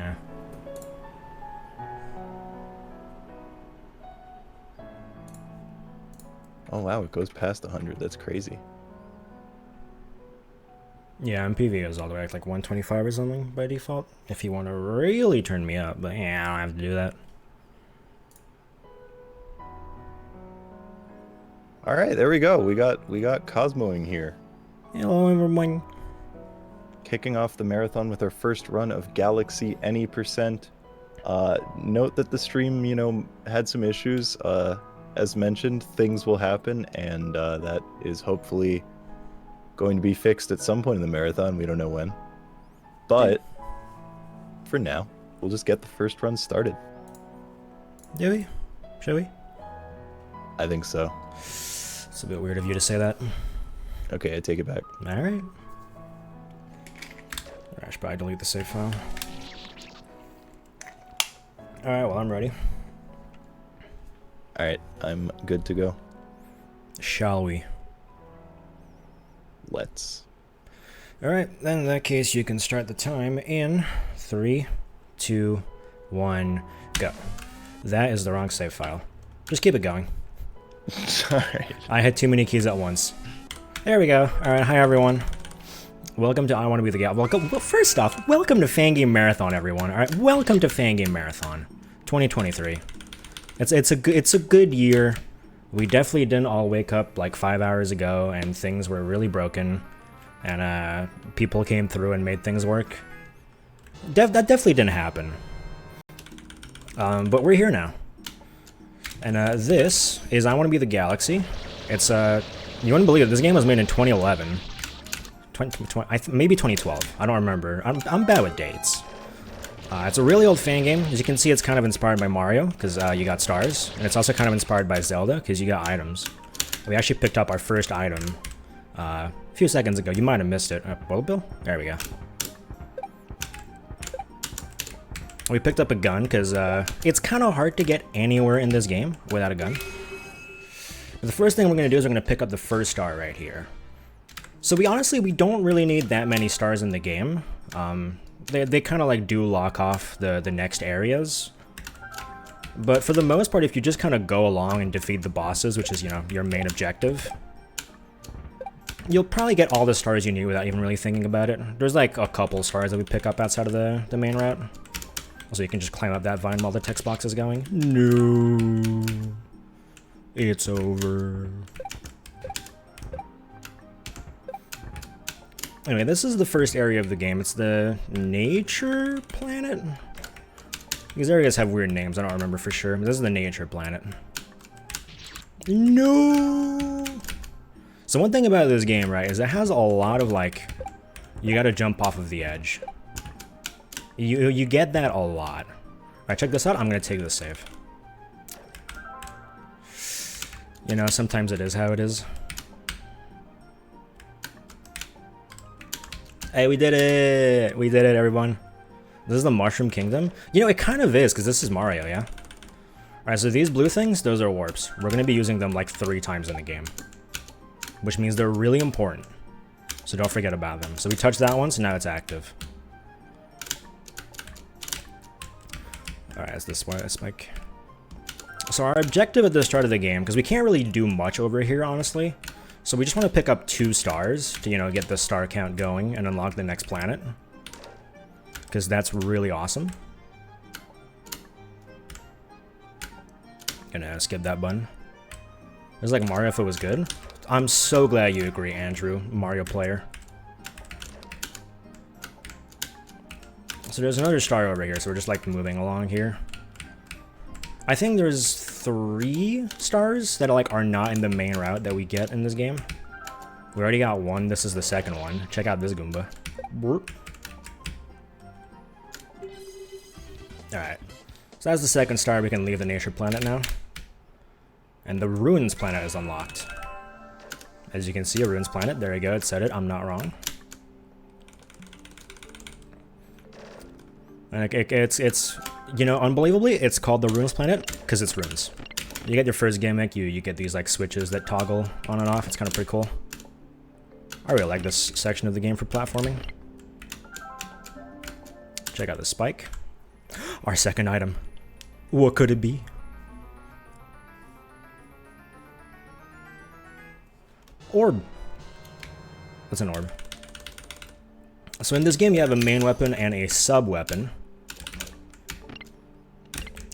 Nah. Oh wow, it goes past 100. That's crazy. Yeah, MPV is all the way at like 125 or something by default. If you want to really turn me up, but yeah, I don't have to do that. All right, there we go. We got Cosmoing here. Hello, everyone. Kicking off the marathon with our first run of Galaxy Any Percent. Note that the stream, had some issues. As mentioned, things will happen, and that is hopefully going to be fixed at some point in the marathon. We don't know when. But for now, we'll just get the first run started. Do we? Shall we? I think so. It's a bit weird of you to say that. Okay, I take it back. Alright. I should probably delete the save file. Alright, well, I'm ready. Alright, I'm good to go. Shall we? Let's. Alright, then in that case, you can start the time in 3, 2, 1, go. That is the wrong save file. Just keep it going. Alright. I had too many keys at once. There we go. Alright, hi everyone. Welcome to I Want to Be the Gal. Well, first off, welcome to Fangame Marathon, everyone. Alright, welcome to Fangame Marathon 2023. It's a good year. We definitely didn't all wake up like 5 hours ago and things were really broken. And people came through and made things work. That definitely didn't happen. But we're here now. And this is I Want to Be the Galaxy. It's, you wouldn't believe it, this game was made in 2011. Maybe 2012. I don't remember. I'm bad with dates. It's a really old fan game. As you can see, it's kind of inspired by Mario, because you got stars. And it's also kind of inspired by Zelda, because you got items. We actually picked up our first item a few seconds ago. You might have missed it. Bullet bill? There we go. We picked up a gun, because it's kind of hard to get anywhere in this game without a gun. But the first thing we're going to do is we're going to pick up the first star right here. So we don't really need that many stars in the game. They kind of like do lock off the next areas. But for the most part, if you just kind of go along and defeat the bosses, which is, your main objective, you'll probably get all the stars you need without even really thinking about it. There's like a couple stars that we pick up outside of the main route. So you can just climb up that vine while the text box is going. No. It's over. Anyway, this is the first area of the game. It's the nature planet? These areas have weird names. I don't remember for sure. But this is the nature planet. No! So one thing about this game, right, is it has a lot of, like, you gotta jump off of the edge. You get that a lot. Alright, check this out. I'm gonna take this save. Sometimes it is how it is. Hey, we did it! We did it, everyone. This is the Mushroom Kingdom. It kind of is, because this is Mario, yeah? Alright, so these blue things, those are warps. We're going to be using them like 3 times in the game. Which means they're really important. So don't forget about them. So we touched that one, so now it's active. Alright, that's this one, spike. So our objective at the start of the game, because we can't really do much over here, honestly. So we just want to pick up 2 stars to, get the star count going and unlock the next planet. Because that's really awesome. Gonna skip that button. It was like Mario if it was good. I'm so glad you agree, Andrew, Mario player. So there's another star over here, so we're just like moving along here. I think there's 3 stars that are not in the main route that we get in this game. We already got 1. This is the second one. Check out this Goomba. Alright. So that's the second star. We can leave the nature planet now. And the ruins planet is unlocked. As you can see, a ruins planet. There you go. It said it. I'm not wrong. And it's unbelievably, it's called the ruins planet because it's ruins. You get your first gimmick, you get these like switches that toggle on and off. It's kind of pretty cool. I really like this section of the game for platforming. Check out the spike. Our second item. What could it be? Orb. What's an orb? So in this game you have a main weapon and a sub-weapon.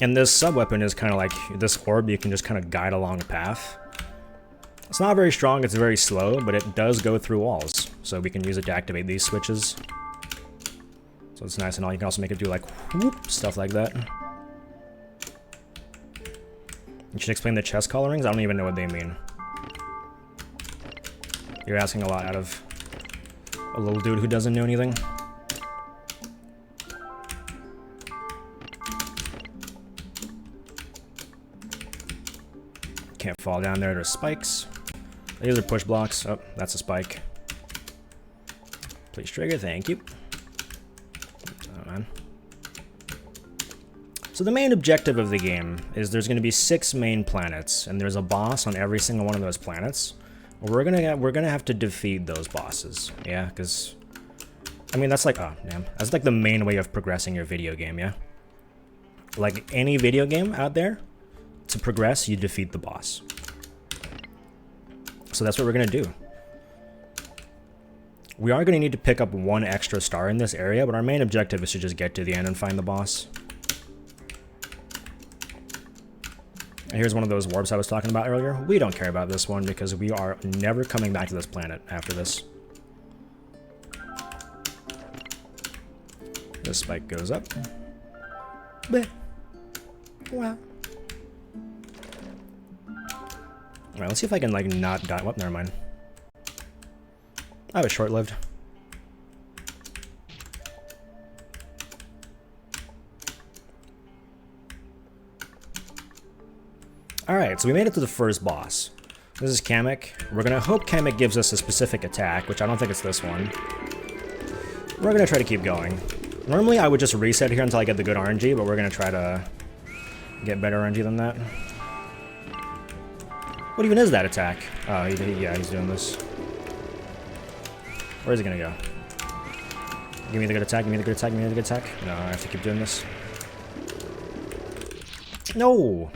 And this sub-weapon is kind of like this orb you can just kind of guide along a path. It's not very strong, it's very slow, but it does go through walls. So we can use it to activate these switches. So it's nice and all. You can also make it do like whoop, stuff like that. You should explain the chest colorings? I don't even know what they mean. You're asking a lot out of a little dude who doesn't know anything. Can't fall down there, there's spikes. These are push blocks. Oh, that's a spike. Please trigger, thank you. Oh, man. So the main objective of the game is there's going to be 6 main planets, and there's a boss on every single one of those planets. We're gonna have to defeat those bosses, yeah, because I mean that's like, oh damn, that's like the main way of progressing your video game, yeah. Like any video game out there, to progress you defeat the boss. So that's what we're gonna do. We are gonna need to pick up 1 extra star in this area, but our main objective is to just get to the end and find the boss. And here's one of those warps I was talking about earlier. We don't care about this one because we are never coming back to this planet after this. This spike goes up. Bleh. Wow. Alright, let's see if I can like not die. Well, never mind. I was short-lived. Alright, so we made it to the first boss. This is Kamek. We're gonna hope Kamek gives us a specific attack, which I don't think it's this one. We're gonna try to keep going. Normally I would just reset here until I get the good RNG, but we're gonna try to get better RNG than that. What even is that attack? Oh, yeah, he's doing this. Where is he gonna go? Give me the good attack, give me the good attack, give me the good attack. No, I have to keep doing this. No!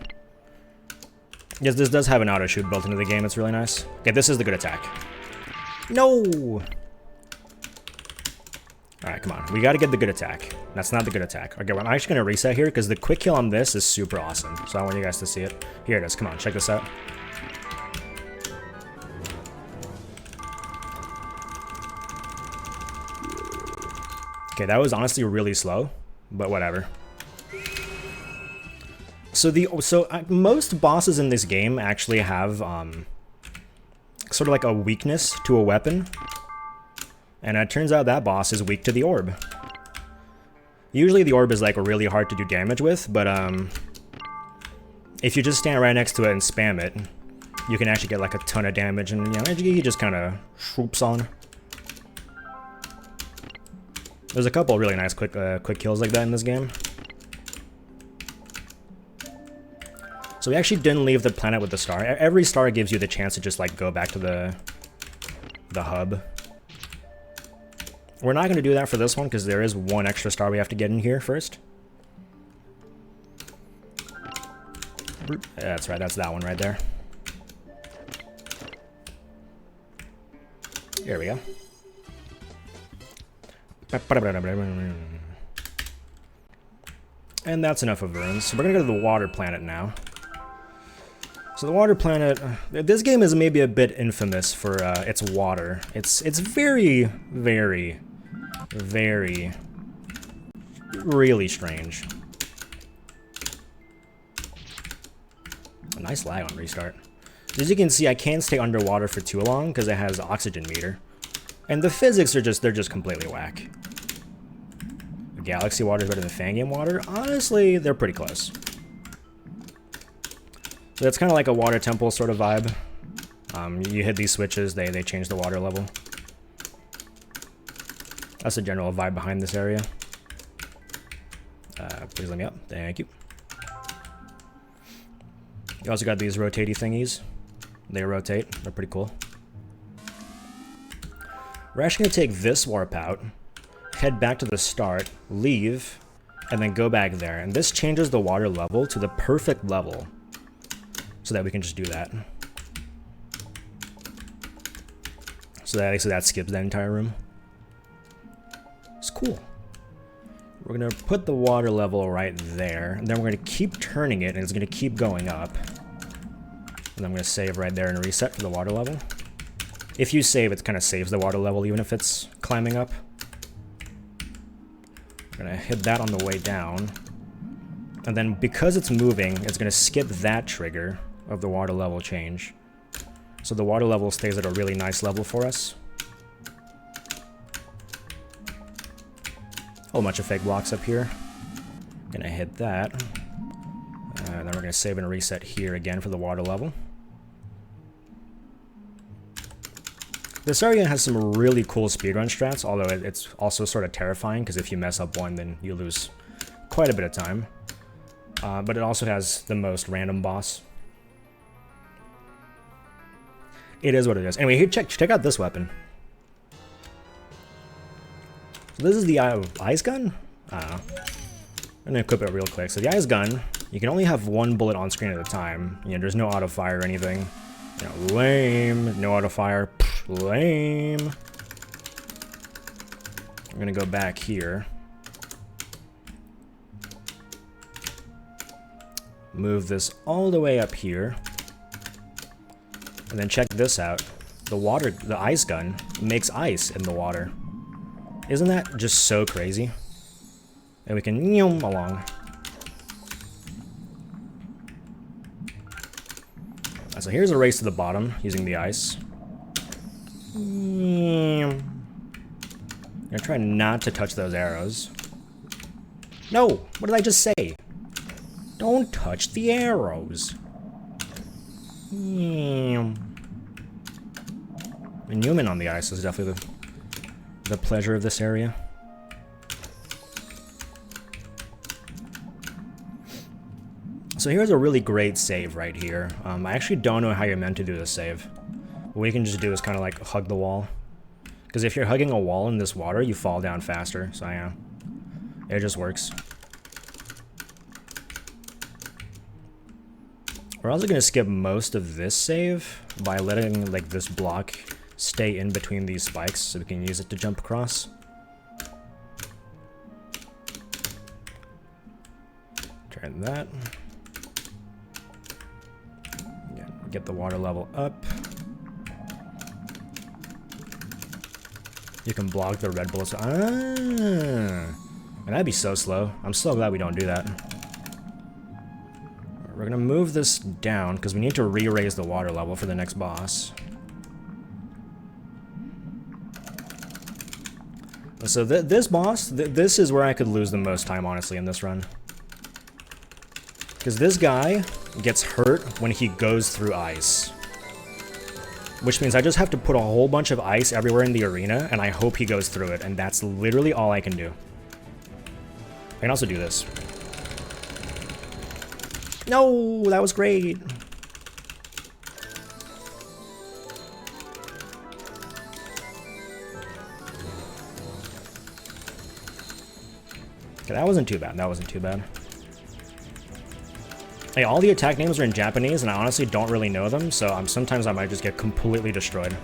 Yes, this does have an auto shoot built into the game. It's really nice. Okay, this is the good attack. No! Alright, come on. We gotta get the good attack. That's not the good attack. Okay, well, I'm actually gonna reset here because the quick kill on this is super awesome. So I want you guys to see it. Here it is. Come on, check this out. Okay, that was honestly really slow, but whatever. So most bosses in this game actually have sort of like a weakness to a weapon, and it turns out that boss is weak to the orb. Usually the orb is like really hard to do damage with, but if you just stand right next to it and spam it, you can actually get like a ton of damage, and you know, he just kind of swoops on. There's a couple really nice quick kills like that in this game. So we actually didn't leave the planet with the star. Every star gives you the chance to just like go back to the hub. We're not going to do that for this one because there is 1 extra star we have to get in here first. Yeah, that's right, that's that one right there. Here we go. And that's enough of runes. So we're going to go to the water planet now. So the water planet, this game is maybe a bit infamous for its water. It's very, very, very, really strange. A nice lag on restart. As you can see, I can't stay underwater for too long because it has oxygen meter. And the physics are they're just completely whack. The galaxy water is better than Fangame water? Honestly, they're pretty close. So that's kind of like a water temple sort of vibe. You hit these switches, they change the water level. That's the general vibe behind this area. Please let me up. Thank you. You also got these rotatey thingies. They rotate. They're pretty cool. We're actually going to take this warp out, head back to the start, leave, and then go back there. And this changes the water level to the perfect level so that we can just do that. So that skips that entire room. It's cool. We're gonna put the water level right there, and then we're gonna keep turning it, and it's gonna keep going up. And I'm gonna save right there and reset for the water level. If you save, it kind of saves the water level even if it's climbing up. We're gonna hit that on the way down. And then because it's moving, it's gonna skip that trigger of the water level change. So the water level stays at a really nice level for us. A whole bunch of fake blocks up here. Gonna hit that. And then we're gonna save and reset here again for the water level. This area has some really cool speedrun strats, although it's also sort of terrifying, because if you mess up one, then you lose quite a bit of time. But it also has the most random boss. It is what it is. Anyway, here, check out this weapon. So this is the ice gun? I don't know. I'm gonna equip it real quick. So the ice gun, you can only have one bullet on screen at a time. You know, there's no auto fire or anything. You know, lame. No auto fire. Lame. I'm gonna go back here. Move this all the way up here. And then check this out. The ice gun makes ice in the water. Isn't that just so crazy? And we can yum along. So here's a race to the bottom using the ice. I'm gonna try not to touch those arrows. No! What did I just say? Don't touch the arrows. And Newman on the ice is definitely the pleasure of this area. So here's a really great save right here. I actually don't know how you're meant to do this save. What we can just do is kind of like hug the wall. Because if you're hugging a wall in this water, you fall down faster. So yeah, it just works. We're also going to skip most of this save by letting like this block stay in between these spikes so we can use it to jump across. Turn that. Get the water level up. You can block the red bullets. Ah, and that'd be so slow. I'm so glad we don't do that. We're gonna move this down because we need to re-raise the water level for the next boss. So this boss, this is where I could lose the most time, honestly, in this run. Because this guy gets hurt when he goes through ice. Which means I just have to put a whole bunch of ice everywhere in the arena, and I hope he goes through it, and that's literally all I can do. I can also do this. No, that was great. Okay, that wasn't too bad. That wasn't too bad. Hey, all the attack names are in Japanese, and I honestly don't really know them, so sometimes I might just get completely destroyed.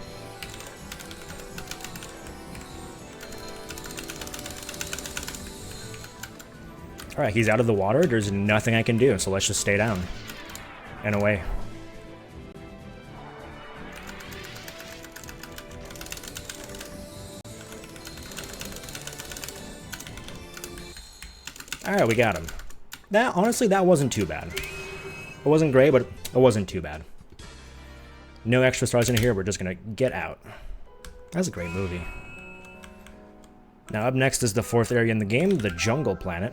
Alright, he's out of the water. There's nothing I can do, so let's just stay down. And away. Alright, we got him. Honestly, that wasn't too bad. It wasn't great, but it wasn't too bad. No extra stars in here, we're just gonna get out. That's a great movie. Now up next is the fourth area in the game, the Jungle Planet.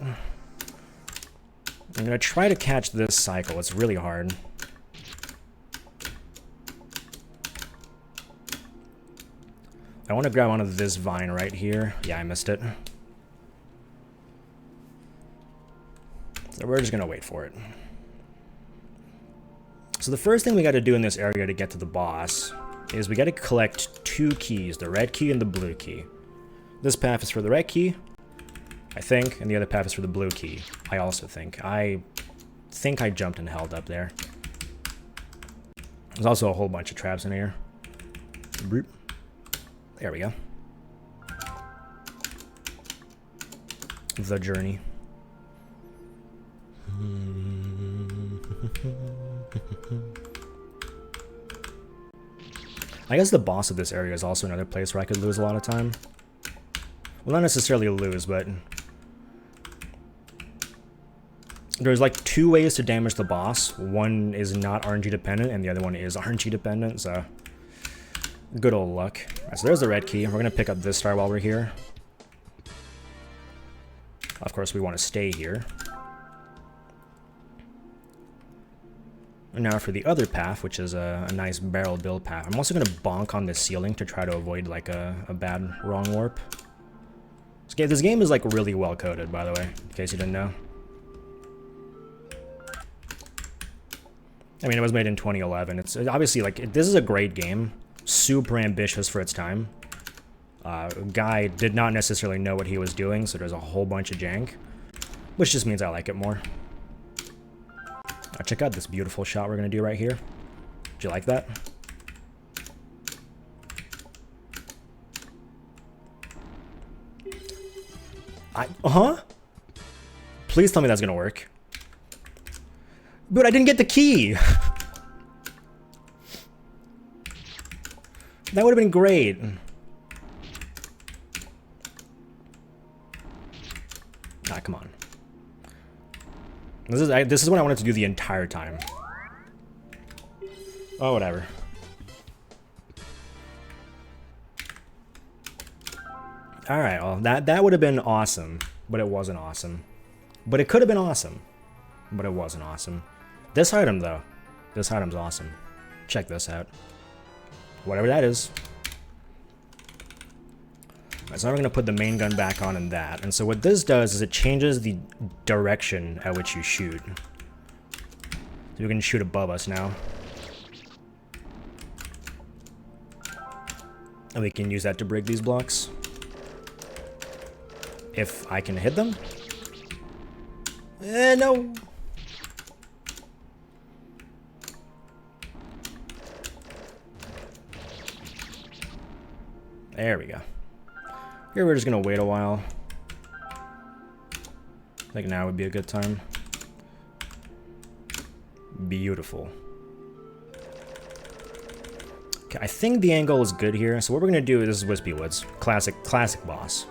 I'm gonna try to catch this cycle, it's really hard. I want to grab onto this vine right here. Yeah, I missed it. So we're just gonna wait for it. So the first thing we gotta do in this area to get to the boss is we gotta collect two keys, the red key and the blue key. This path is for the red key, I think, and the other path is for the blue key. I also think. I think I jumped and held up there. There's also a whole bunch of traps in here. There we go. The journey. I guess the boss of this area is also another place where I could lose a lot of time. Well, not necessarily lose, but there's like 2 ways to damage the boss. One is not RNG dependent, and the other one is RNG dependent, so good old luck. Alright, so there's the red key. We're gonna pick up this star while we're here. Of course, we want to stay here. And now for the other path, which is a nice barrel build path. I'm also going to bonk on this ceiling to try to avoid like a bad wrong warp. This game is like really well coded, by the way, in case you didn't know. I mean, it was made in 2011. It's obviously like, this is a great game. Super ambitious for its time. Guy did not necessarily know what he was doing, so there's a whole bunch of jank. Which just means I like it more. Check out this beautiful shot we're going to do right here. Do you like that? Please tell me that's going to work. But I didn't get the key! That would have been great. Ah, come on. This is what I wanted to do the entire time. Oh, whatever. Alright, well, that would have been awesome, but it wasn't awesome. But it could have been awesome, but it wasn't awesome. This item, though, this item's awesome. Check this out. Whatever that is. Alright, so now we're going to put the main gun back on in that. And so what this does is it changes the direction at which you shoot. So we can shoot above us now. And we can use that to break these blocks. If I can hit them. No! There we go. Here we're just gonna wait a while. I think now would be a good time. Beautiful. Okay, I think the angle is good here. So what we're gonna do is, this is Wispy Woods. Classic boss.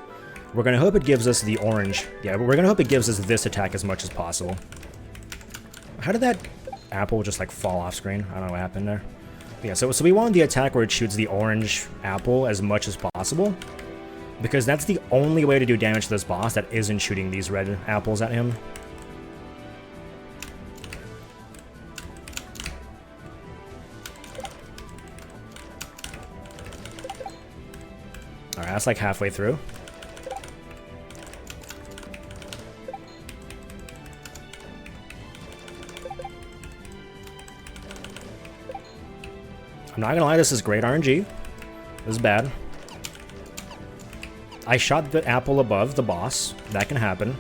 We're gonna hope it gives us the orange. Yeah, we're gonna hope it gives us this attack as much as possible. How did that apple just like fall off screen? I don't know what happened there. But yeah, so we want the attack where it shoots the orange apple as much as possible. Because that's the only way to do damage to this boss that isn't shooting these red apples at him. Alright, that's like halfway through. I'm not gonna lie, this is great RNG. This is bad. I shot the apple above the boss. That can happen.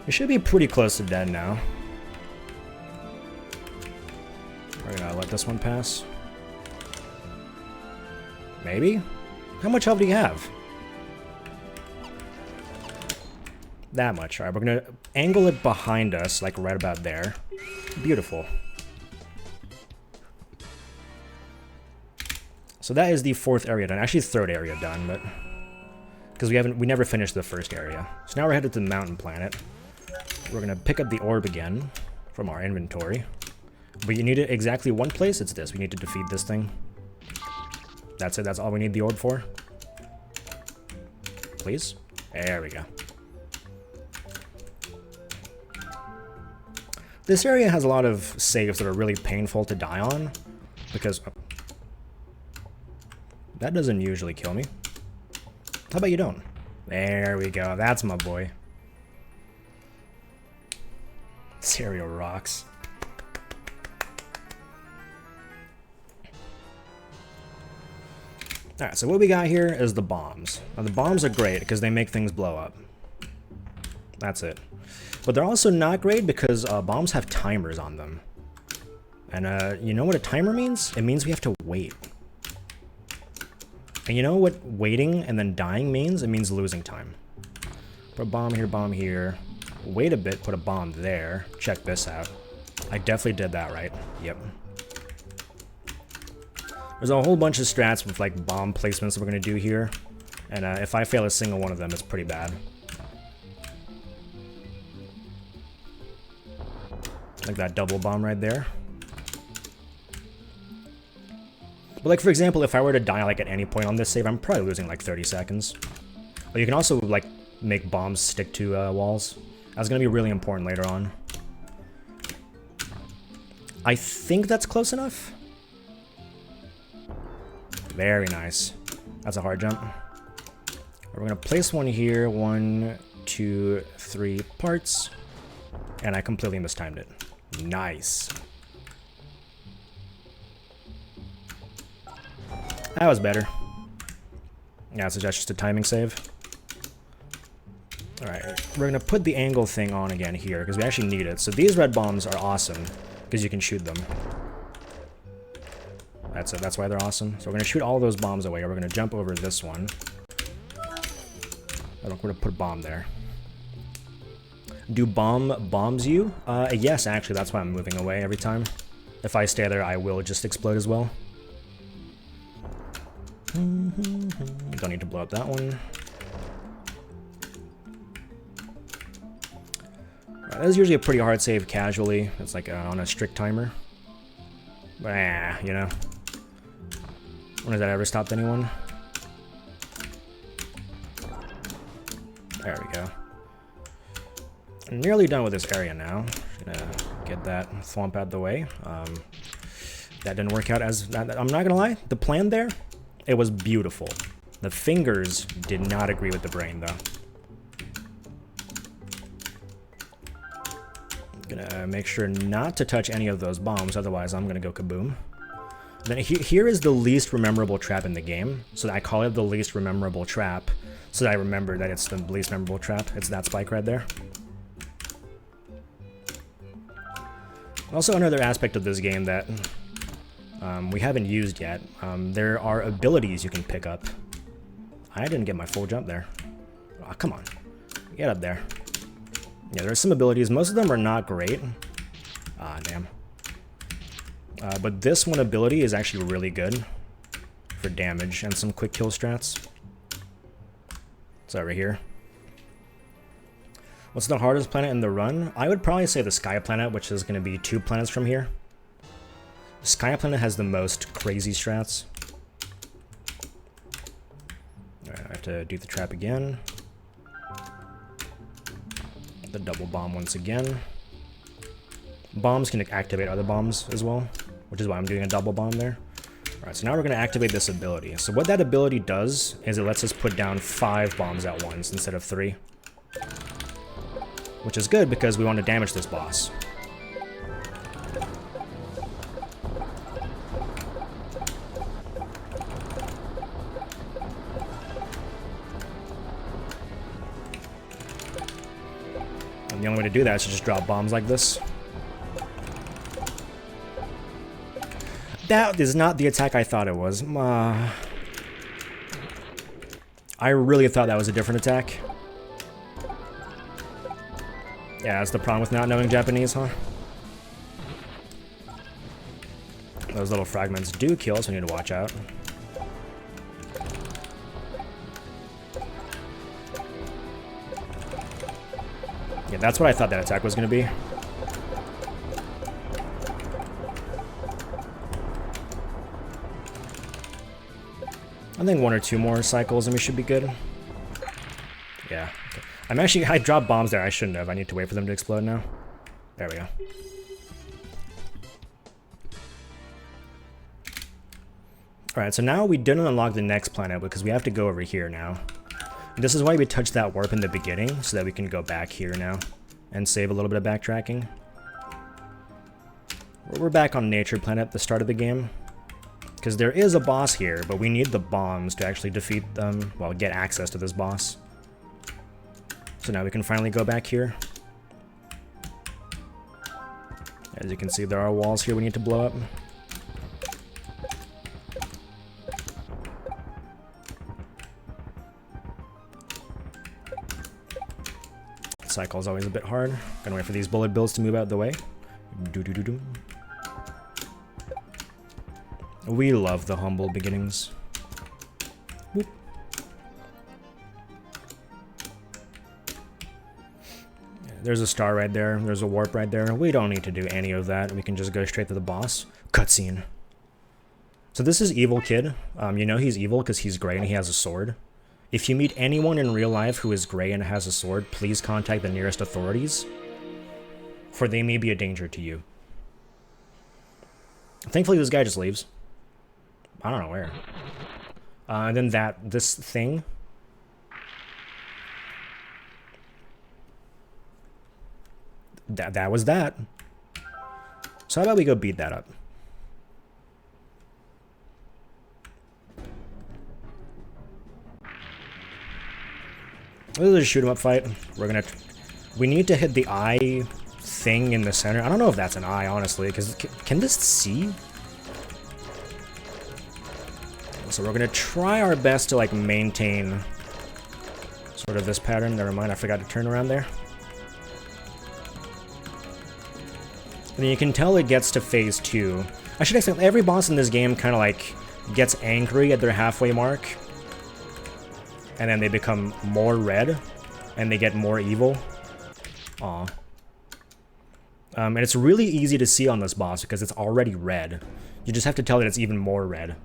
We should be pretty close to dead now. We're gonna let this one pass. Maybe? How much health do you have? That much. Alright, we're gonna angle it behind us, like right about there. Beautiful. So that is the 4th area done. Actually, 3rd area done, but because we never finished the 1st area. So now we're headed to the mountain planet. We're gonna pick up the orb again from our inventory. But you need it exactly one place. It's this. We need to defeat this thing. That's it. That's all we need the orb for. Please. There we go. This area has a lot of saves that are really painful to die on because. Oh, that doesn't usually kill me. How about you don't? There we go. That's my boy. This area rocks. Alright, so what we got here is the bombs. Now the bombs are great because they make things blow up. That's it. But they're also not great because bombs have timers on them. And you know what a timer means? It means we have to wait. And you know what waiting and then dying means? It means losing time. Put a bomb here, wait a bit, put a bomb there. Check this out. I definitely did that right. Yep. There's a whole bunch of strats with like bomb placements that we're going to do here. And if I fail a single one of them, it's pretty bad. Like that double bomb right there. But like for example, if I were to die like at any point on this save, I'm probably losing like 30 seconds. But you can also like make bombs stick to walls. That's going to be really important later on. I think that's close enough. Very nice. That's a hard jump. We're going to place one here. 1, 2, 3 parts. And I completely mistimed it. Nice. That was better. Yeah, so that's just a timing save. Alright, we're going to put the angle thing on again here, because we actually need it. So these red bombs are awesome, because you can shoot them. That's it, that's why they're awesome. So we're going to shoot all those bombs away. We're going to jump over this one. We're going to put a bomb there. Do bombs you? Yes, actually, that's why I'm moving away every time. If I stay there, I will just explode as well. Don't need to blow up that one. That is usually a pretty hard save casually. It's like on a strict timer. But you know. When has that ever stopped anyone? There we go. I'm nearly done with this area now. Gonna get that thwomp out of the way. That didn't work out as... I'm not gonna lie, the plan there, it was beautiful. The fingers did not agree with the brain, though. Gonna make sure not to touch any of those bombs, otherwise I'm gonna go kaboom. Then here is the least memorable trap in the game, so I call it the least memorable trap, so that I remember that it's the least memorable trap. It's that spike right there. Also, another aspect of this game that we haven't used yet, there are abilities you can pick up. I didn't get my full jump there. Oh, come on. Get up there. Yeah, there are some abilities. Most of them are not great. Ah, damn. But this one ability is actually really good for damage and some quick kill strats. It's over here. What's the hardest planet in the run? I would probably say the Sky Planet, which is going to be 2 planets from here. Sky Planet has the most crazy strats. Alright, I have to do the trap again. The double bomb once again. Bombs can activate other bombs as well, which is why I'm doing a double bomb there. Alright, so now we're going to activate this ability. So what that ability does is it lets us put down 5 bombs at once instead of 3. Which is good because we want to damage this boss. And the only way to do that is to just drop bombs like this. That is not the attack I thought it was. I really thought that was a different attack. Yeah, that's the problem with not knowing Japanese, huh? Those little fragments do kill, so we need to watch out. Yeah, that's what I thought that attack was going to be. I think 1 or 2 more cycles and we should be good. Yeah. Okay. I dropped bombs there. I shouldn't have. I need to wait for them to explode now. There we go. Alright, so now we didn't unlock the next planet because we have to go over here now. And this is why we touched that warp in the beginning, so that we can go back here now and save a little bit of backtracking. We're back on Nature Planet at the start of the game. Because there is a boss here, but we need the bombs to actually defeat them, well, get access to this boss. So now we can finally go back here. As you can see, there are walls here we need to blow up. Cycle is always a bit hard. Gonna wait for these bullet bills to move out of the way. Do-do-do-do. We love the humble beginnings. Whoop. There's a star right there. There's a warp right there. We don't need to do any of that. We can just go straight to the boss. Cutscene. So this is Evil Kid. You know he's evil because he's gray and he has a sword. If you meet anyone in real life who is gray and has a sword, please contact the nearest authorities, for they may be a danger to you. Thankfully, this guy just leaves. I don't know where. And then this thing. That was that. So how about we go beat that up? This is a shoot 'em up fight. We need to hit the eye thing in the center. I don't know if that's an eye, honestly, because can this see? So we're gonna try our best to like maintain sort of this pattern. Never mind, I forgot to turn around there. And you can tell it gets to phase 2. I should explain, every boss in this game kind of like gets angry at their halfway mark. And then they become more red, and they get more evil. Aw. And it's really easy to see on this boss because it's already red. You just have to tell it it's even more red.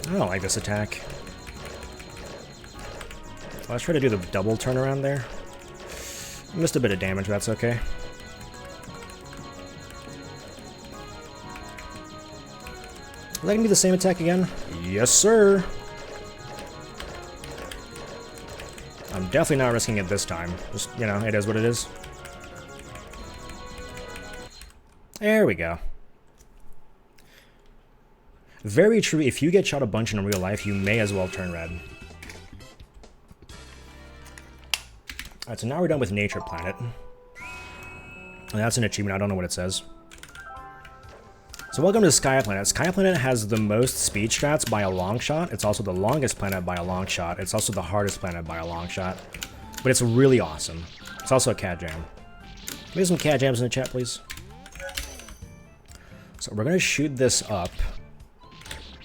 I don't like this attack. Let's try to do the double turnaround there. Missed a bit of damage, but that's okay. Is that gonna be the same attack again? Yes, sir! I'm definitely not risking it this time. Just, you know, it is what it is. There we go. Very true, if you get shot a bunch in real life, you may as well turn red. Alright, so now we're done with Nature Planet. And that's an achievement, I don't know what it says. So welcome to Sky Planet. Sky Planet has the most speed strats by a long shot. It's also the longest planet by a long shot. It's also the hardest planet by a long shot. But it's really awesome. It's also a cat jam. Can we get some cat jams in the chat, please? So we're gonna shoot this up.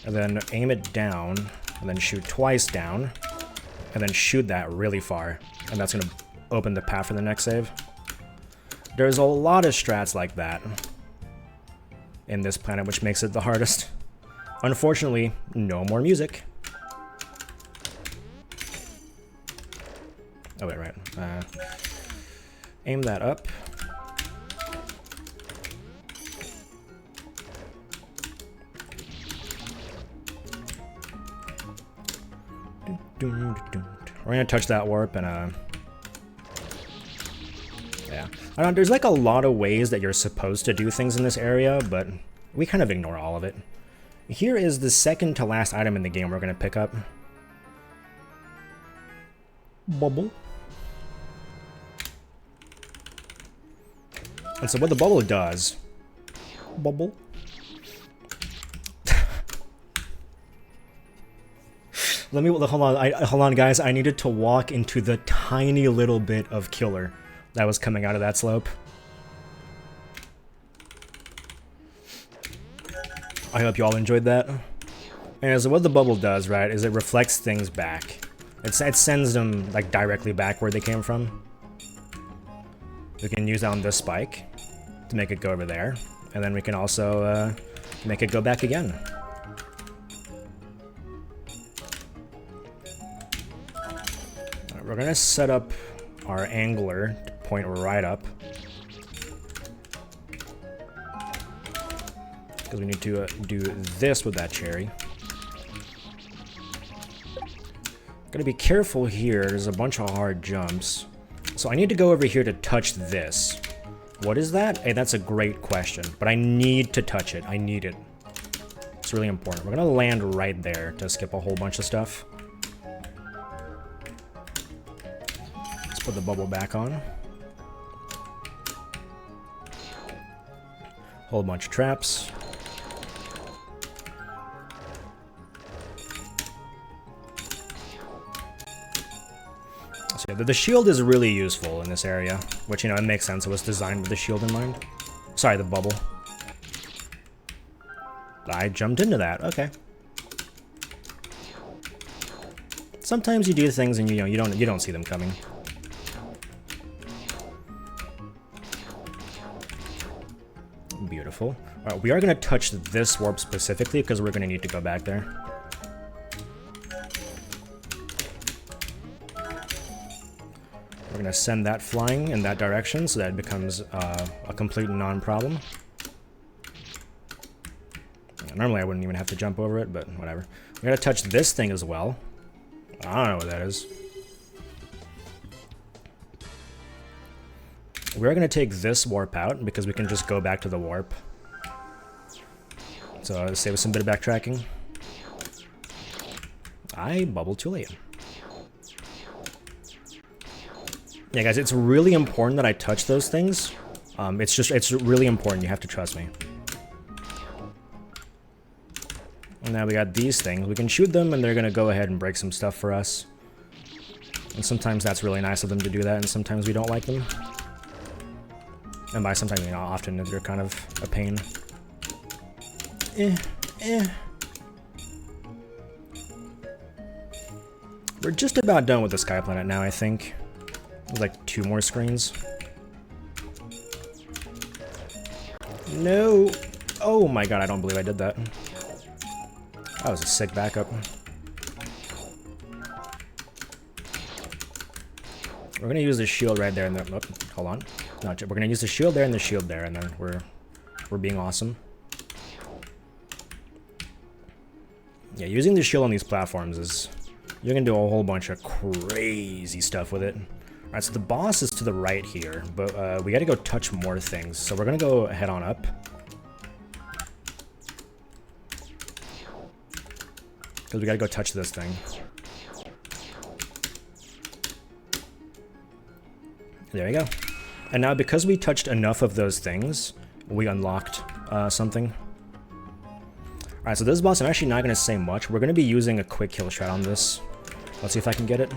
And then aim it down. And then shoot twice down. And then shoot that really far. And that's gonna open the path for the next save. There's a lot of strats like that in this planet, which makes it the hardest. Unfortunately, no more music. Oh wait, right. Aim that up. We're gonna touch that warp and yeah. I don't know, there's like a lot of ways that you're supposed to do things in this area, but we kind of ignore all of it. Here is the second to last item in the game we're gonna pick up. Bubble. And so what the bubble does... Bubble. Hold on, guys. I needed to walk into the tiny little bit of killer that was coming out of that slope. I hope you all enjoyed that. And so what the bubble does, right, is it reflects things back. It sends them like directly back where they came from. We can use that on this spike to make it go over there, and then we can also make it go back again. We're gonna set up our angler to point right up, because we need to do this with that cherry. Gotta be careful here. There's a bunch of hard jumps. So I need to go over here to touch this. What is that? Hey, that's a great question. But I need to touch it. I need it. It's really important. We're gonna land right there to skip a whole bunch of stuff. Let's put the bubble back on. Whole bunch of traps. So yeah, the shield is really useful in this area, which, you know, it makes sense. It was designed with the shield in mind. Sorry, the bubble. I jumped into that. Okay. Sometimes you do things and you don't see them coming. Beautiful. All right, we are going to touch this warp specifically because we're going to need to go back there. We're going to send that flying in that direction so that it becomes a complete non-problem. Normally I wouldn't even have to jump over it, but whatever. We gotta touch this thing as well. I don't know what that is. We're gonna take this warp out because we can just go back to the warp. So save us some bit of backtracking. I bubbled too late. Yeah, guys, it's really important that I touch those things. It's really important. You have to trust me. And now we got these things. We can shoot them, and they're gonna go ahead and break some stuff for us. And sometimes that's really nice of them to do that, and sometimes we don't like them. And by sometimes, you know, often they're kind of a pain. We're just about done with the Sky Planet now, I think. There's like 2 more screens. No! Oh my god, I don't believe I did that. That was a sick backup. We're gonna use the shield right there and then, oh, hold on. No, we're gonna use the shield there and the shield there, and then we're being awesome. Yeah, using the shield on these platforms is, you're gonna do a whole bunch of crazy stuff with it. Alright, so the boss is to the right here, but we gotta go touch more things. So we're gonna go head on up. Because we gotta go touch this thing. There you go. And now because we touched enough of those things, we unlocked something. Alright, so this boss, I'm actually not gonna say much. We're gonna be using a quick kill shot on this. Let's see if I can get it.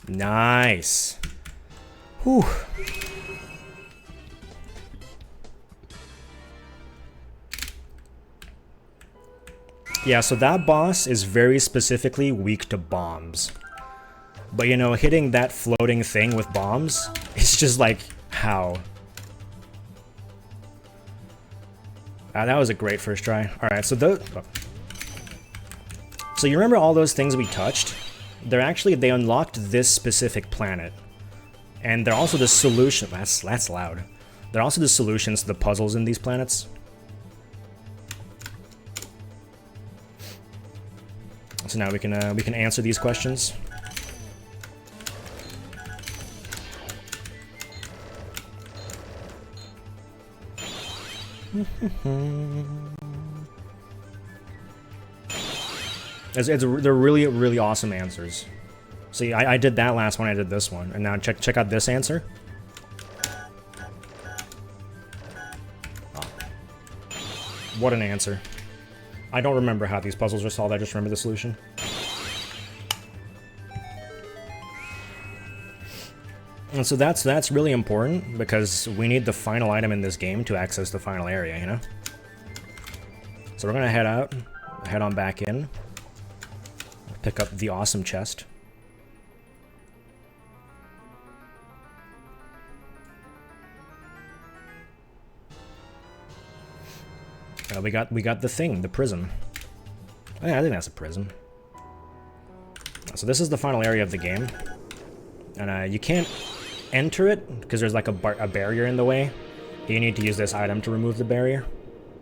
Nice. Whew. Yeah, so that boss is very specifically weak to bombs. But, you know, hitting that floating thing with bombs, it's just like, how? That was a great first try. Alright, so those... Oh. So you remember all those things we touched? They unlocked this specific planet. And they're also the solution. That's loud. They're also the solutions to the puzzles in these planets. So now we can answer these questions. They're really awesome answers. See, I did that last one, I did this one, and now check out this answer. Oh. What an answer. I don't remember how these puzzles are solved, I just remember the solution. And so that's really important, because we need the final item in this game to access the final area, you know? So we're gonna head out, head on back in, pick up the awesome chest. We got the thing, the prism. Oh, yeah, I think that's a prism. So this is the final area of the game, and you can't enter it, because there's like a barrier in the way, you need to use this item to remove the barrier.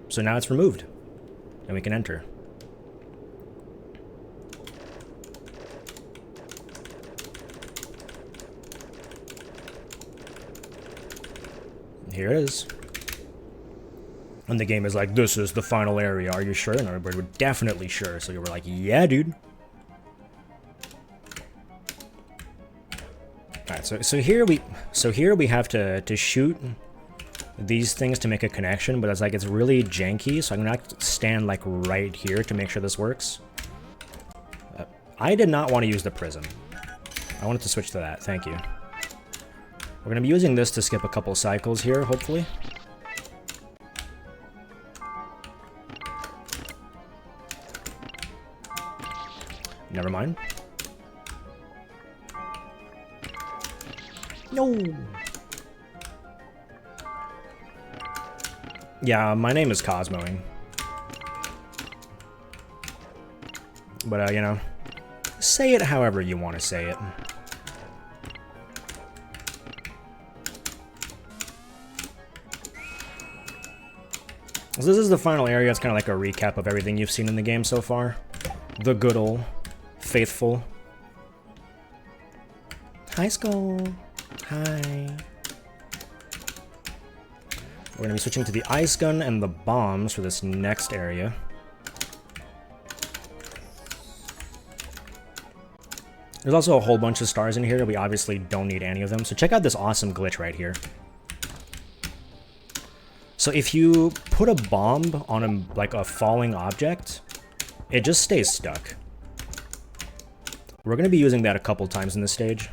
So now it's removed, and we can enter. Here it is. And the game is like, this is the final area, are you sure? And everybody were definitely sure, so you were like, yeah, dude. Alright, so here we have to shoot these things to make a connection, but it's really janky, so I'm gonna have to stand like right here to make sure this works. I did not want to use the prism. I wanted to switch to that, thank you. We're gonna be using this to skip a couple cycles here, hopefully. Never mind. No! Yeah, my name is Cosmoing. But, you know, say it however you want to say it. So this is the final area. It's kind of like a recap of everything you've seen in the game so far. The good old faithful. Hi, Skull. Hi. We're going to be switching to the ice gun and the bombs for this next area. There's also a whole bunch of stars in here. We obviously don't need any of them. So check out this awesome glitch right here. So if you put a bomb on like a falling object, it just stays stuck. We're going to be using that a couple times in this stage.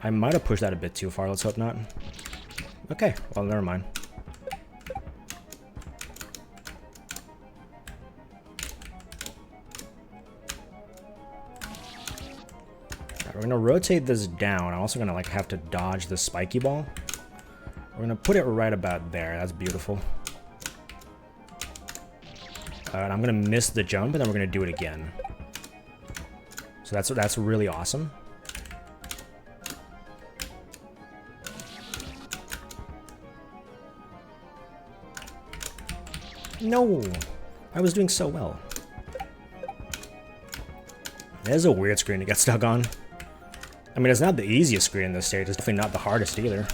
I might have pushed that a bit too far. Let's hope not. Okay, well, never mind. Right, we're going to rotate this down. I'm also going to like have to dodge the spiky ball. We're going to put it right about there. That's beautiful. And I'm going to miss the jump, and then we're going to do it again. So that's really awesome. No! I was doing so well. There's a weird screen to get stuck on. I mean, it's not the easiest screen in this stage. It's definitely not the hardest either.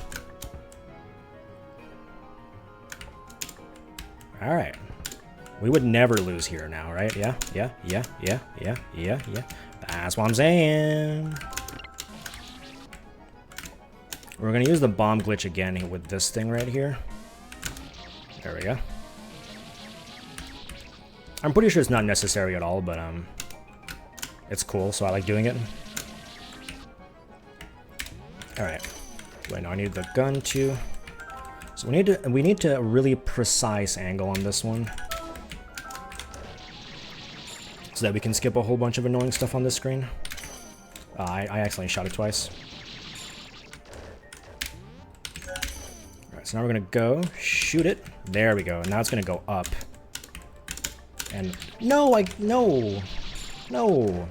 Alright. We would never lose here now, right? Yeah. That's what I'm saying. We're gonna use the bomb glitch again with this thing right here. There we go. I'm pretty sure it's not necessary at all, but it's cool, so I like doing it. Alright. Wait, no, I need the gun too. So we need to really precise angle on this one. So that we can skip a whole bunch of annoying stuff on this screen. I accidentally shot it twice. Alright, so now we're gonna go, shoot it. There we go, and now it's gonna go up. And no, no!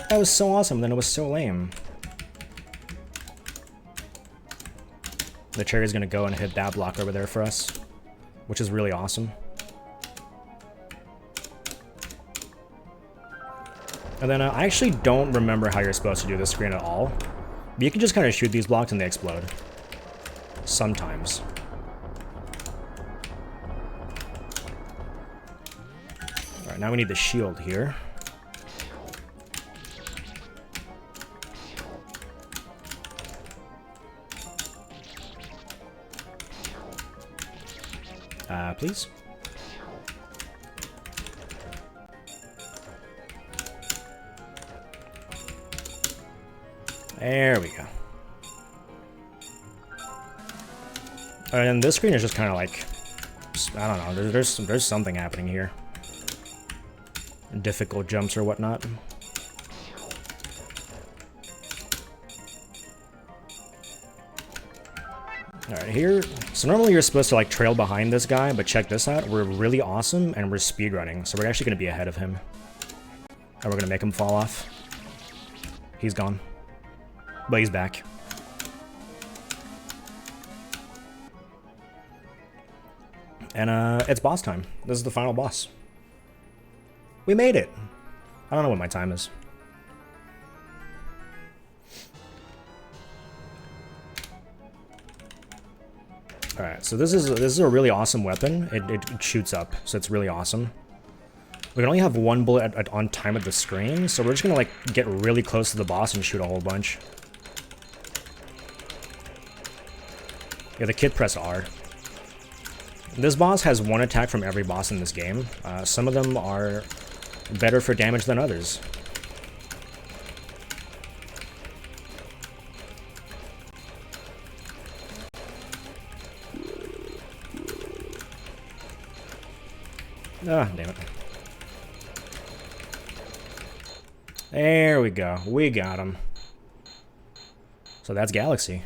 That was so awesome, then it was so lame. The cherry's gonna go and hit that block over there for us, which is really awesome. And then I actually don't remember how you're supposed to do this screen at all. But you can just kind of shoot these blocks and they explode. Sometimes. Alright, now we need the shield here. Please. There we go. And this screen is just kind of like, I don't know, there's something happening here. Difficult jumps or whatnot. Alright, here, so normally you're supposed to like trail behind this guy, but check this out, we're really awesome and we're speedrunning, so we're actually going to be ahead of him. And we're going to make him fall off. He's gone. But he's back. And it's boss time. This is the final boss. We made it. I don't know what my time is. Alright, so this is a really awesome weapon. It shoots up, so it's really awesome. We can only have one bullet on time at the screen, so we're just gonna like get really close to the boss and shoot a whole bunch. Yeah, the kid press R. This boss has one attack from every boss in this game. Some of them are better for damage than others. Ah, damn it. There we go. We got him. So that's Galaxy.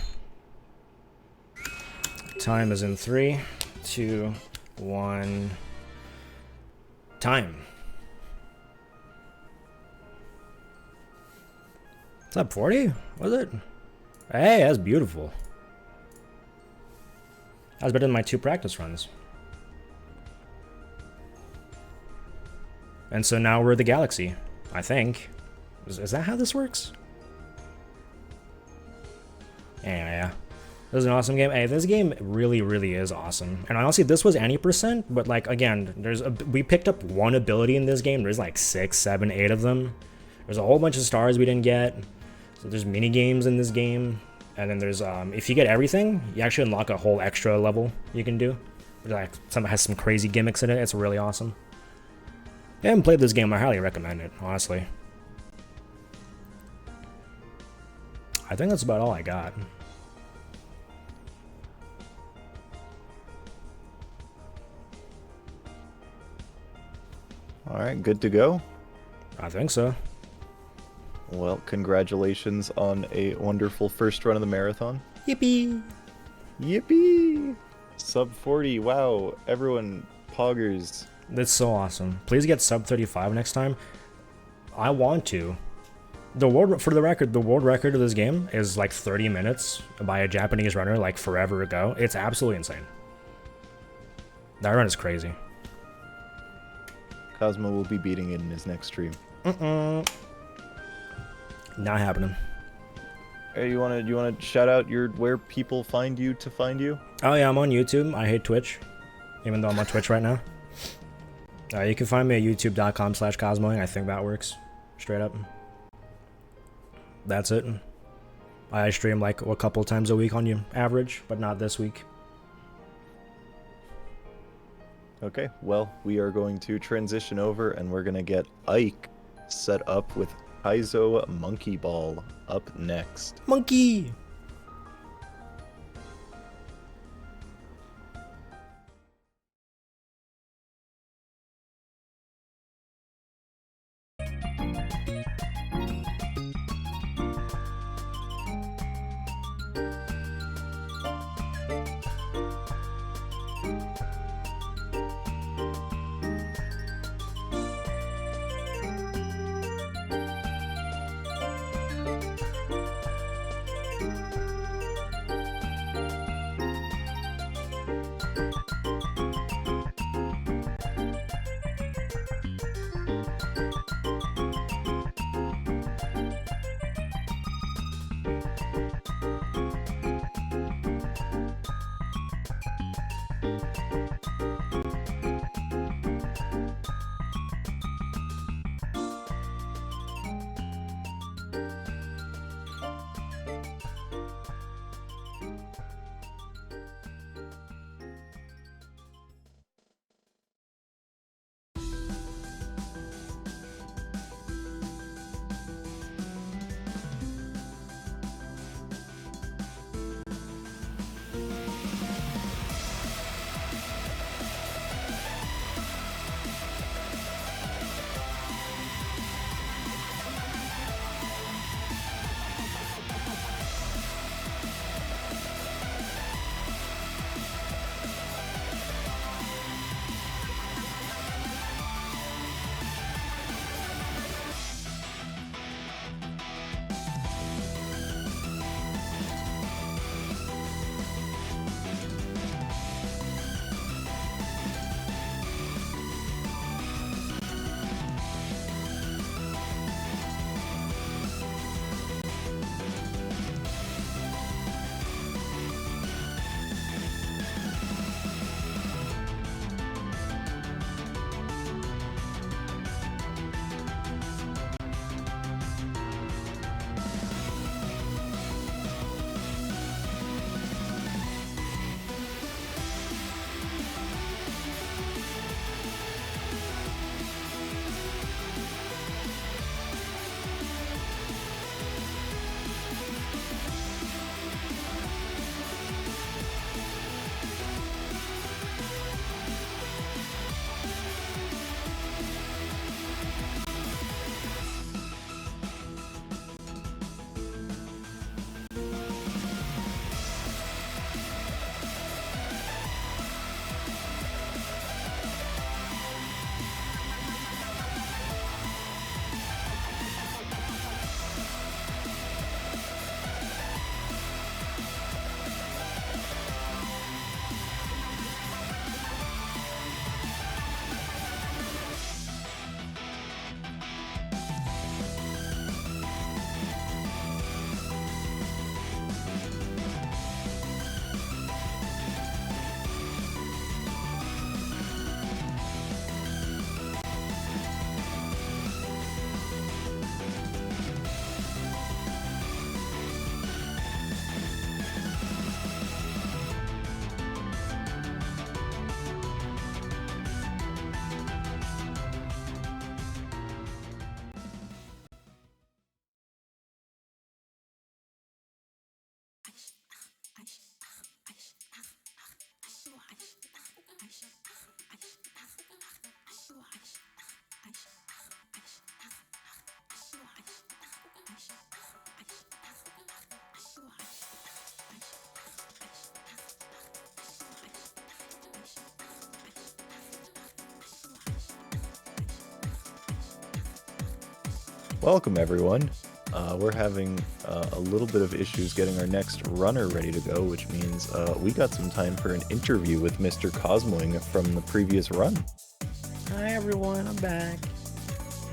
Time is in 3, 2, 1. Time. Is that 40? Was it? Hey, that's beautiful. That was better than my 2 practice runs. And so now we're the Galaxy, I think. Is that how this works? Yeah. This is an awesome game. Hey, this game really, really is awesome. And honestly, this was any %, but like, again, we picked up one ability in this game. There's like 6, 7, 8 of them. There's a whole bunch of stars we didn't get. So there's mini games in this game. And then there's, if you get everything, you actually unlock a whole extra level you can do. Like, has some crazy gimmicks in it. It's really awesome. If you haven't played this game, I highly recommend it, honestly. I think that's about all I got. All right, good to go? I think so. Well, congratulations on a wonderful first run of the marathon. Yippee! Yippee! Sub 40, wow. Everyone, poggers. That's so awesome. Please get sub 35 next time. I want to. For the record, the world record of this game is like 30 minutes by a Japanese runner like forever ago. It's absolutely insane. That run is crazy. Cosmo will be beating it in his next stream. Not happening. Hey, you wanna shout out where people find you to find you? Oh yeah, I'm on YouTube. I hate Twitch, even though I'm on Twitch right now. You can find me at youtube.com/Cosmoing. I think that works. Straight up. That's it. I stream like a couple times a week on you average, but not this week. Okay, well, we are going to transition over and we're gonna get Ike set up with Kaizo Monkey Ball up next. Monkey! Welcome, everyone. We're having a little bit of issues getting our next runner ready to go, which means we got some time for an interview with Mr. Cosmoing from the previous run. Hi everyone, I'm back.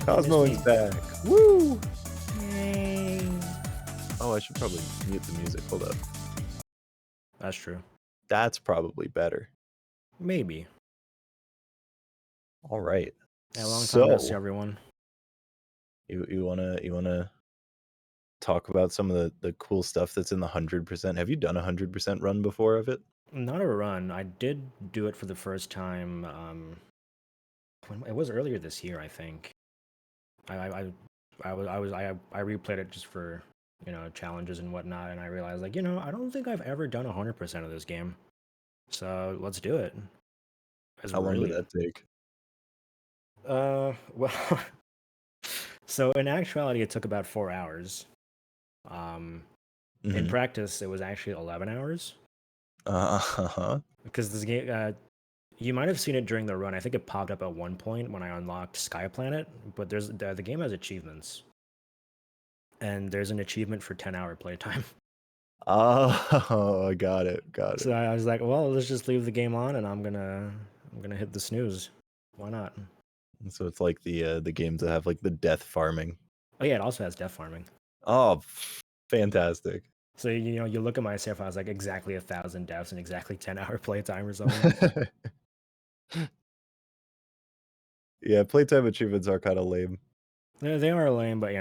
Cosmoing's back. Woo! Yay. Oh, I should probably mute the music. Hold up. That's true. That's probably better. Maybe. All right. Yeah, long time no see So, everyone. you wanna talk about some of the cool stuff that's in the 100%? Have you done a 100% run before of it? Not a run. I did do it for the first time. It was earlier this year, I think. I replayed it just for challenges and whatnot, and I realized I don't think I've ever done 100% of this game. So let's do it. It's How long did really that take? well. So in actuality, it took about 4 hours. Um, in Mm-hmm. practice, it was actually 11 hours Uh-huh. because this game. You might have seen it during the run. I think it popped up at one point when I unlocked Sky Planet. But the game has achievements, and there's an achievement for 10-hour playtime. Oh, I got it. Got So it. I was like, well, let's just leave the game on, and I'm gonna hit the snooze. Why not? So it's like the games that have like the death farming. Oh yeah, it also has death farming. Oh, fantastic. So you look at my save, I was like exactly 1,000 deaths and exactly 10-hour playtime or something. Yeah, playtime achievements are kind of lame. They are lame, but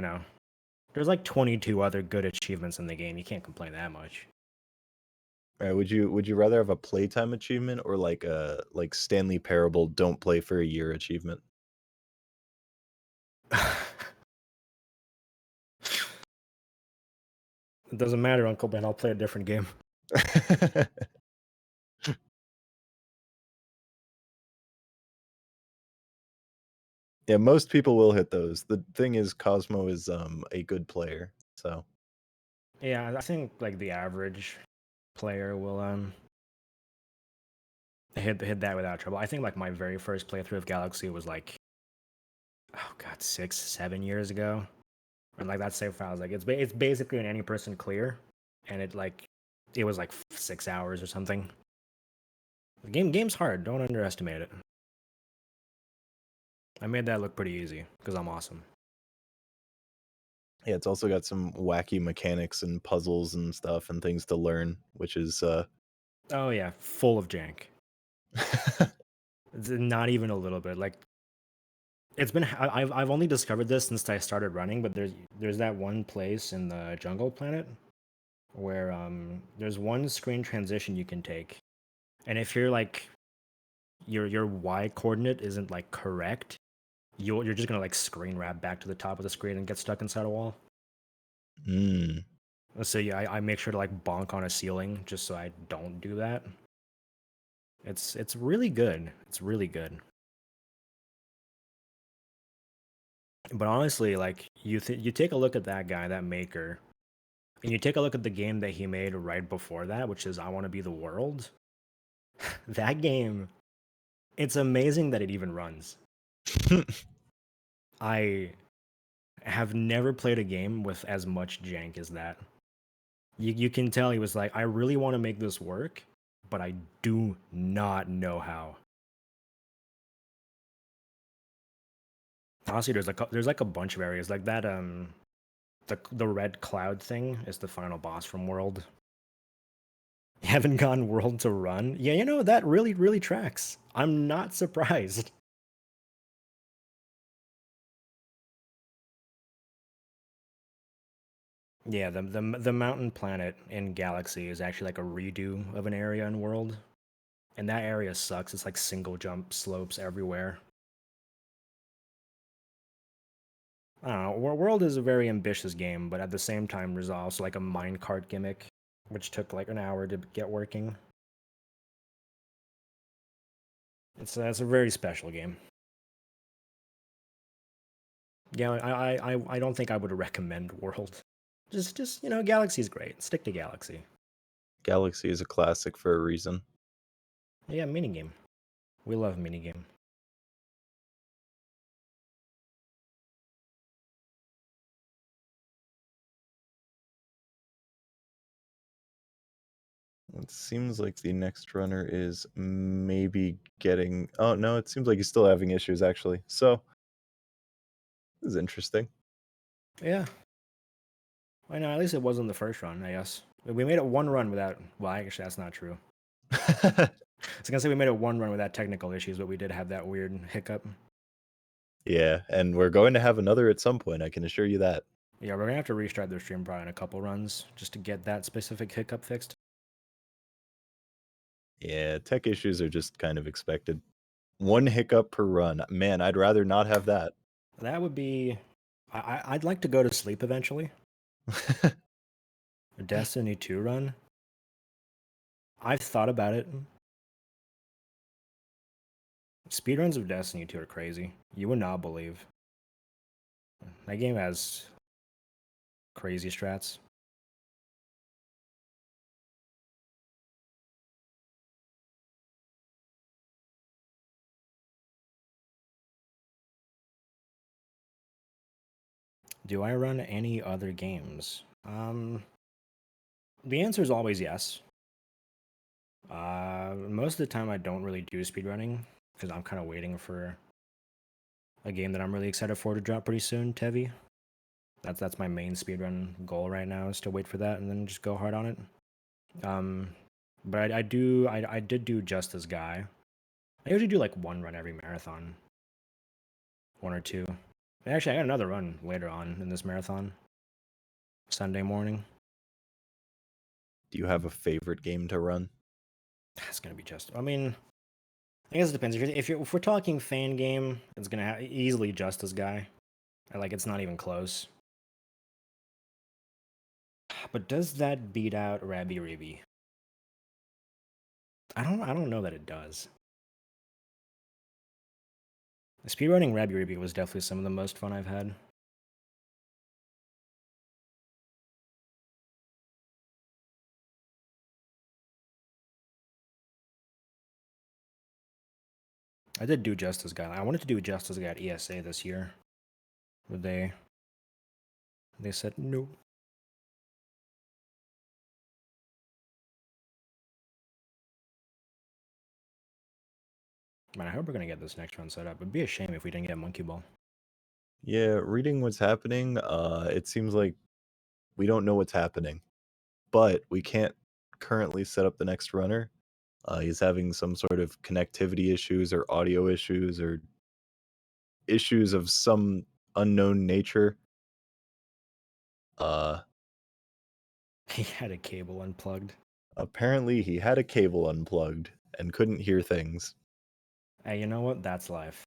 there's like 22 other good achievements in the game. You can't complain that much. All right, would you rather have a playtime achievement or like a like Stanley Parable don't play for a year achievement? It doesn't matter, Uncle Ben. I'll play a different game. Yeah, most people will hit those. The thing is Cosmo is a good player. So, Yeah, I think like the average player will hit that without trouble. I think like my very first playthrough of Galaxy was like, oh god, 6, 7 years ago. And like that save file was like it's basically an any person clear, and it was like 6 hours or something. The game's hard. Don't underestimate it. I made that look pretty easy because I'm awesome. yeah, it's also got some wacky mechanics and puzzles and stuff and things to learn, which is Oh yeah, full of jank. It's not even a little bit. Like I've only discovered this since I started running, but there's that one place in the jungle planet where there's one screen transition you can take, and if your Y coordinate isn't like correct, you're just gonna like screen wrap back to the top of the screen and get stuck inside a wall. mm. So yeah, I make sure to like bonk on a ceiling just so I don't do that. It's really good. It's really good. But honestly, like you take a look at that guy, that maker, and you take a look at the game that he made right before that, which is I Want to Be the World. That game, it's amazing that it even runs. I have never played a game with as much jank as that. You can tell he was like, I really want to make this work, but I do not know how. Honestly, there's like a bunch of areas like that. The red cloud thing is the final boss from World. You haven't gone World to run? Yeah, that really tracks. I'm not surprised. Yeah, the mountain planet in Galaxy is actually like a redo of an area in World, and that area sucks. It's like single jump slopes everywhere. I don't know. World is a very ambitious game, but at the same time, there's also like a minecart gimmick, which took like an hour to get working. It's a very special game. Yeah, I don't think I would recommend World. Just Galaxy's great. Stick to Galaxy. Galaxy is a classic for a reason. Yeah, minigame. We love minigame. It seems like the next runner is maybe getting. Oh no, it seems like he's still having issues actually. So this is interesting. Yeah. I know. At least it wasn't the first run. I guess we made it one run without. Well, actually, that's not true. I was gonna say we made it one run without technical issues, but we did have that weird hiccup. Yeah, and we're going to have another at some point. I can assure you that. Yeah, we're gonna have to restart the stream probably in a couple runs just to get that specific hiccup fixed. Yeah, tech issues are just kind of expected. One hiccup per run. Man, I'd rather not have that. That would be. I'd like to go to sleep eventually. A Destiny 2 run. I've thought about it. Speedruns of Destiny 2 are crazy. You would not believe. That game has crazy strats. Do I run any other games? The answer is always yes. Most of the time I don't really do speedrunning because I'm kind of waiting for a game that I'm really excited for to drop pretty soon, Tevi. That's my main speedrun goal right now is to wait for that and then just go hard on it. But I did do Justice Guy. I usually do like one run every marathon, one or two. Actually, I got another run later on in this marathon, Sunday morning. Do you have a favorite game to run? It's gonna be just. I mean, I guess it depends. If we're talking fan game, it's gonna easily Justice Guy. It's not even close. But does that beat out Rabby Ribby? I don't know that it does. Speedrunning Rabby Ribby was definitely some of the most fun I've had. I did do Justice Guy. I wanted to do Justice Guy at ESA this year, but they said no. Man, I hope we're gonna get this next run set up. It'd be a shame if we didn't get Monkey Ball. Yeah, reading what's happening, it seems like we don't know what's happening, but we can't currently set up the next runner. He's having some sort of connectivity issues or audio issues or issues of some unknown nature. Uh, He had a cable unplugged. Apparently he had a cable unplugged and couldn't hear things. Hey, you know what? That's life.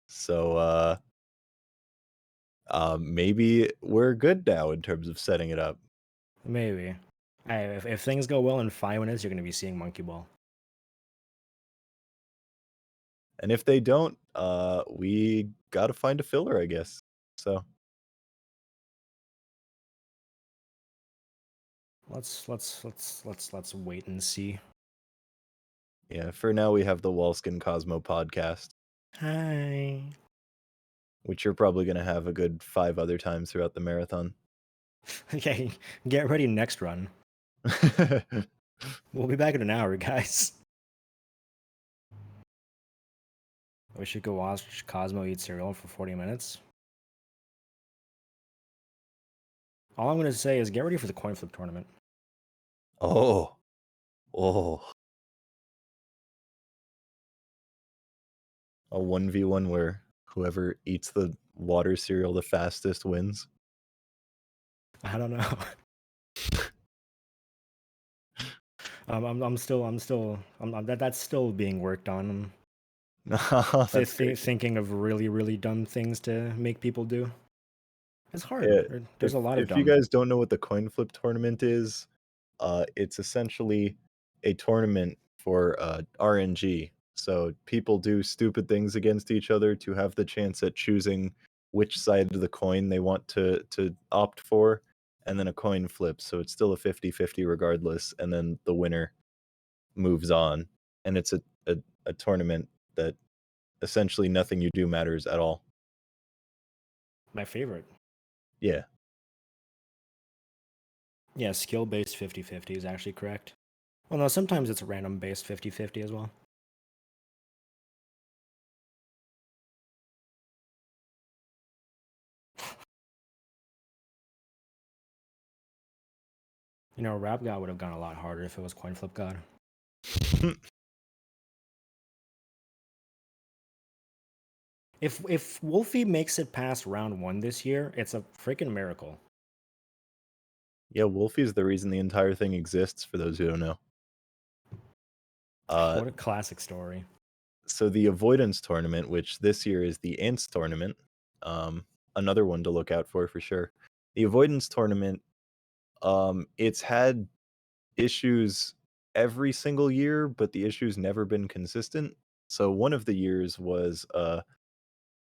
So, maybe we're good now in terms of setting it up. Maybe. Hey, if things go well in 5 minutes, you're gonna be seeing Monkey Ball. And if they don't, we gotta find a filler, I guess. So Let's wait and see. yeah, for now we have the Walskin Cosmo podcast, Hi. which you're probably gonna have a good 5 other times throughout the marathon. Okay, get ready next run. We'll be back in an hour, guys. We should go watch Cosmo eat cereal for 40 minutes. All I'm gonna say is get ready for the coin flip tournament. Oh, oh, a 1v1 where whoever eats the water cereal the fastest wins. I don't know. That's still being worked on. That's great. Thinking of really dumb things to make people do. It's hard. Yeah, There's a lot of if you dumb. guys don't know what the coin flip tournament is, it's essentially a tournament for RNG. So people do stupid things against each other to have the chance at choosing which side of the coin they want to opt for, and then a coin flip. So it's still a 50-50 regardless, and then the winner moves on. And it's a tournament that essentially nothing you do matters at all. My favorite. Yeah. Yeah, skill-based 50-50 is actually correct. Well, no, sometimes it's random-based 50-50 as well. You know, Rap God would have gone a lot harder if it was Coin Flip God. If Wolfie makes it past round 1 this year, it's a freaking miracle. Yeah, Wolfie is the reason the entire thing exists, for those who don't know. What a classic story. So the avoidance tournament, which this year is the Ants tournament, another one to look out for sure. The avoidance tournament, it's had issues every single year, but the issue's never been consistent. So one of the years was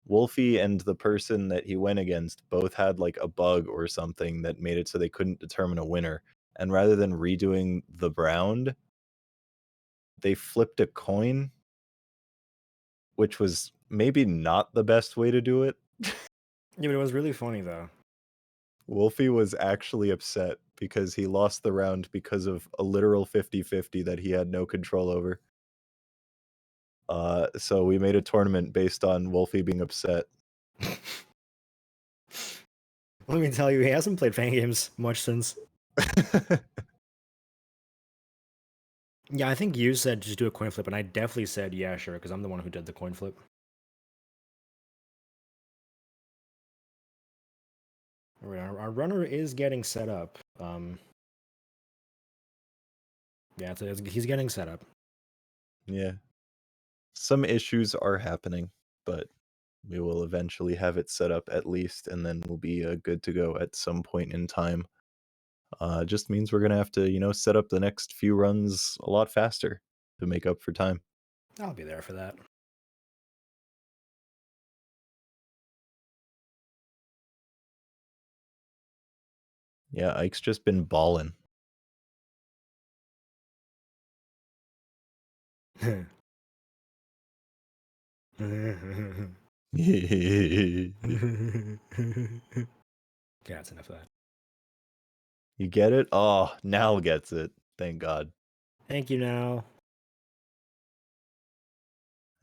Wolfie and the person that he went against both had like a bug or something that made it so they couldn't determine a winner. And rather than redoing the round, they flipped a coin, which was maybe not the best way to do it. Yeah, but it was really funny though. Wolfie was actually upset because he lost the round because of a literal 50-50 that he had no control over. So we made a tournament based on Wolfie being upset. Let me tell you, he hasn't played Fangames much since. Yeah, I think you said just do a coin flip, and I definitely said yeah, sure, because I'm the one who did the coin flip. All right, our runner is getting set up. Yeah, he's getting set up. Yeah. Some issues are happening, but we will eventually have it set up at least, and then we'll be good to go at some point in time. Just means we're gonna have to, set up the next few runs a lot faster to make up for time. I'll be there for that. Yeah, Ike's just been balling. You Yeah, that's enough of that. get it? Oh, Nal gets it. Thank God. Thank you now.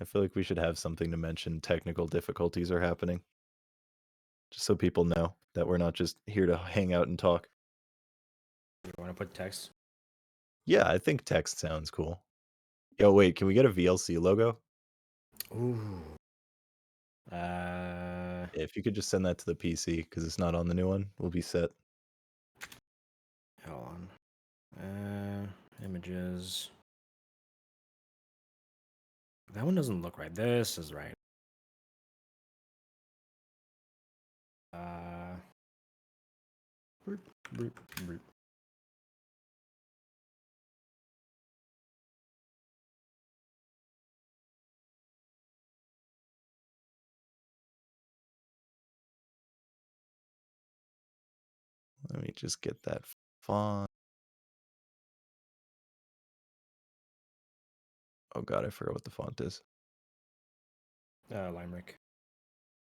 I feel like we should have something to mention technical difficulties are happening. Just so people know that we're not just here to hang out and talk. You want to put text? Yeah, I think text sounds cool. Yo, wait, can we get a VLC logo? Ooh. If you could just send that to the PC because it's not on the new one, we'll be set. Hold on. Images. That one doesn't look right. This is right. Boop, boop, boop. Let me just get that font. Oh God, I forgot what the font is. Limerick.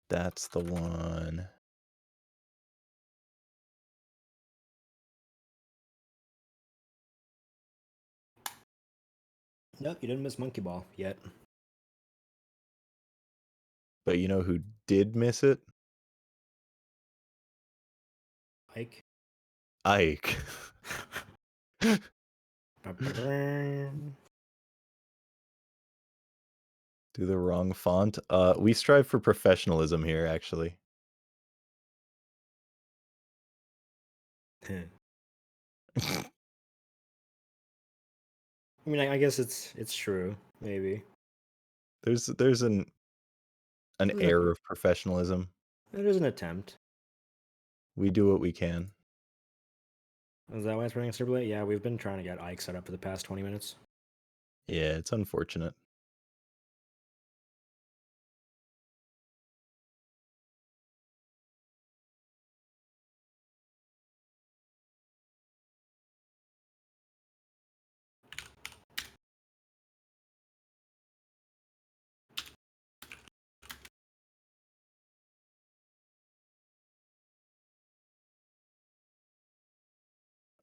That's the one. Nope, you didn't miss Monkey Ball yet. But you know who did miss it? Ike. Ike. Do the wrong font. We strive for professionalism here, actually. I mean, I guess it's true. Maybe There's an air of professionalism. there's an attempt. We do what we can. Is that why it's running super late? Yeah, we've been trying to get Ike set up for the past 20 minutes. Yeah, it's unfortunate.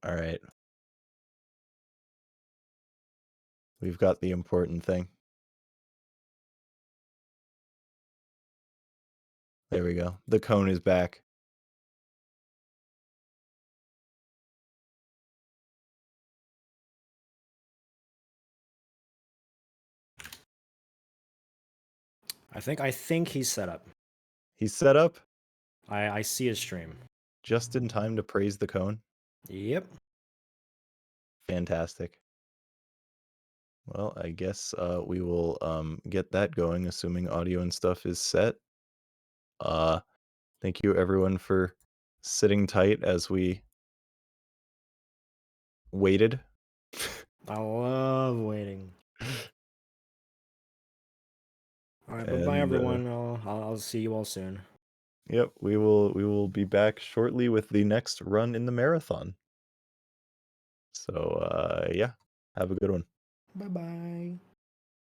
All right. We've got the important thing. There we go. The cone is back. I think he's set up. He's set up I see his stream. just in time to praise the cone. Yep. Fantastic. Well, I guess we will get that going, assuming audio and stuff is set. Uh, thank you everyone for sitting tight as we waited. I love waiting. All right, bye bye And everyone. I'll see you all soon. yep, we will be back shortly with the next run in the marathon. So yeah, have a good one. Bye bye.